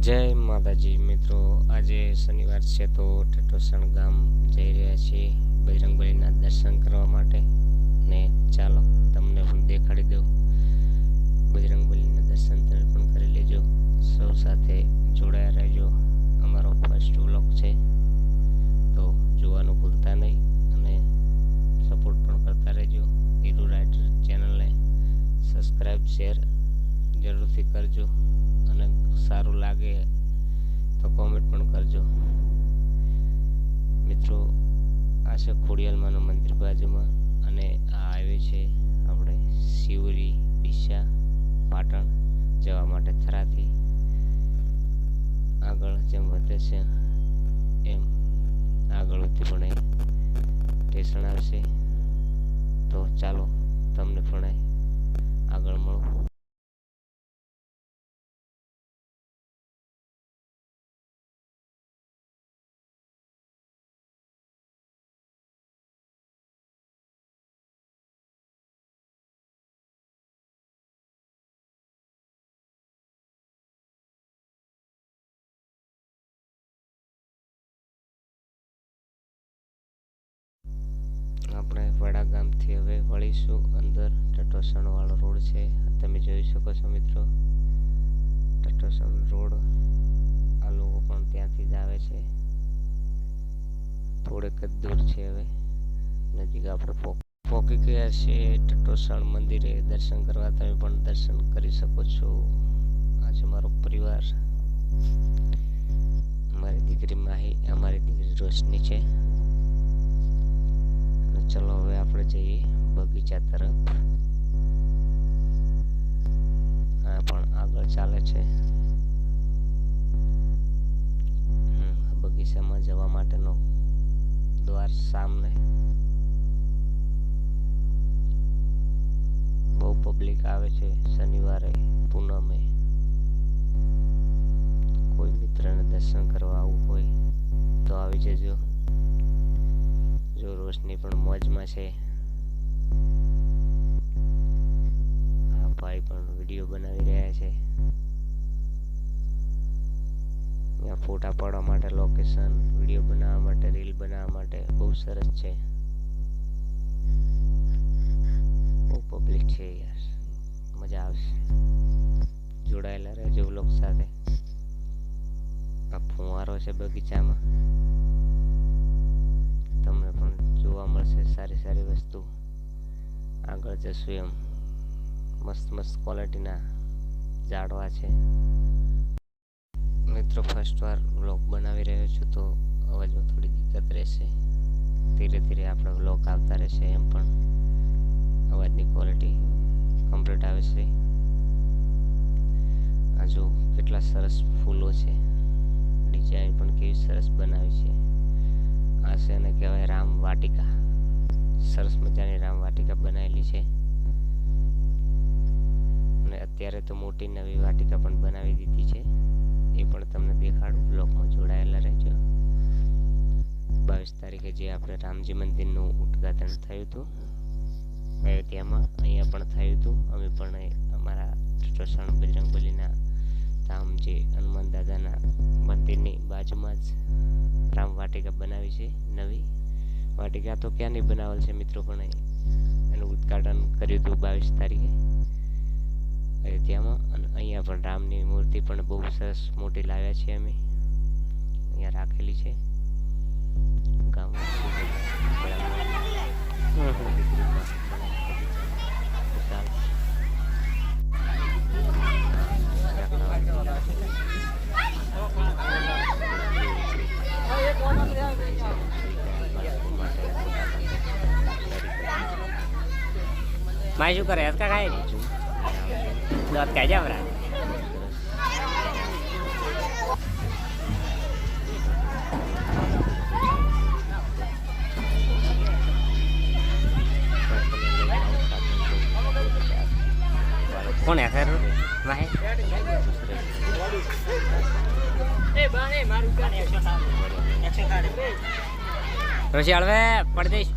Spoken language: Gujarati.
જય માતાજી મિત્રો, આજે શનિવાર છે તો ટેટોસણ ગામ જઈ રહ્યા છીએ બજરંગબલીના દર્શન કરવા માટે ને ચાલો તમને પણ દેખાડી દઉં બજરંગબલીના દર્શન તમે પણ કરી લેજો. સૌ સાથે જોડાયા રહેજો. અમારો ફર્સ્ટ વ્લોગ છે તો જોવાનું ભૂલતા નહીં અને સપોર્ટ પણ કરતા રહેજો. હીરો રાઇડર ચેનલને સબસ્ક્રાઈબ શેર જરૂરથી કરજો અને સારું લાગે તો કોમેન્ટ પણ કરજો. મિત્રો આ છે ખોડિયાલમાનું મંદિર બાજુમાં અને આ હાઈવે છે આપણે શિવરી ડીસા પાટણ જવા માટે થરાથી. આગળ જેમ વધે છે એમ આગળથી પણ સ્ટેશન આવશે તો ચાલો તમને પણ આગળ મળું. આપણે વડા ગામથી હવે વળીશું અંદર. ટેટોસણ વાળો રોડ છે તમે જોઈ શકો છો મિત્રો. ટેટોસણ રોડ આ લોકો પણ ત્યાંથી જ આવે છે. થોડેક જ દૂર છે, હવે નજીક આપણે પહોંચી ગયા છીએ ટેટોસણ મંદિરે. દર્શન કરવા તમે પણ દર્શન કરી શકો છો. આ છે મારો પરિવાર, અમારી દીકરી માહી, અમારી દીકરી રોશની છે. ચલો હવે આપણે જઈએ બગીચા તરફ. આ પણ આગળ ચાલે છે. બગીચામાં જવા માટેનો દ્વાર સામે. બહુ પબ્લિક આવે છે શનિવારે પૂનમે. કોઈ મિત્રને દર્શન કરવા આવવું હોય તો આવી જજો. જો રોશની પણ મોજમાં છે. આ ભાઈ પણ વિડીયો બનાવી રહ્યા છે. અહીંયા ફોટા પાડવા માટે લોકેશન, વિડીયો બનાવવા માટે, રીલ બનાવવા માટે બહુ સરસ છે. બહુ પબ્લિક છે યાર, મજા આવશે. જોડાયેલા રહેજો વ્લોગ સાથે. આ ફુવારો છે બગીચામાં, તમને પણ જોવા મળશે સારી સારી વસ્તુ. આગળ જશું એમ મસ્ત મસ્ત ક્વોલિટીના ઝાડવા છે. મિત્રો ફર્સ્ટ વાર વ્લોગ બનાવી રહ્યો છું તો અવાજમાં થોડી દિક્કત રહેશે. ધીરે ધીરે આપણે વ્લોગ આવતા રહેશે એમ પણ અવાજની ક્વોલિટી કમ્પ્લીટ આવે છે. આ જો કેટલા સરસ ફૂલો છે, ડિઝાઇન પણ કેવી સરસ બનાવી છે. આ છે એને કહેવાય રામ વાટિકા. સરસ મજાની રામ વાટિકા બનાવેલી છે અને અત્યારે તો મોટી નવી વાટિકા પણ બનાવી દીધી છે. એ પણ તમને દેખાડું. બ્લોગમાં જોડાયેલા રહેજો. 22 તારીખે જે આપણે રામજી મંદિરનું ઉદ્ઘાટન થયું હતું અયોધ્યામાં, અહીંયા પણ થયું હતું. અમે પણ અમારા ટેટોસણ બજરંગબલીના ધામ જે હનુમાન દાદાના મંદિરની બાજુમાં જ રામ વાટિકા બનાવી છે. નવી વાટિકા તો ક્યાંની બનાવેલ છે મિત્રો, પણ એનું ઉદ્ઘાટન કર્યું હતું 22 તારીખે અયોધ્યામાં. અને અહીંયા પણ રામની મૂર્તિ પણ બહુ સરસ મોટી લાવ્યા છીએ અમે. અહીંયા રાખેલી છે ગામમાં. માય શું કરે હસકા ખાય ને દોત કાઢ જા બરા. કોણ હે સર માહે એ બાને મારું કાને 160 રોશી હળવે પડ દઈશ.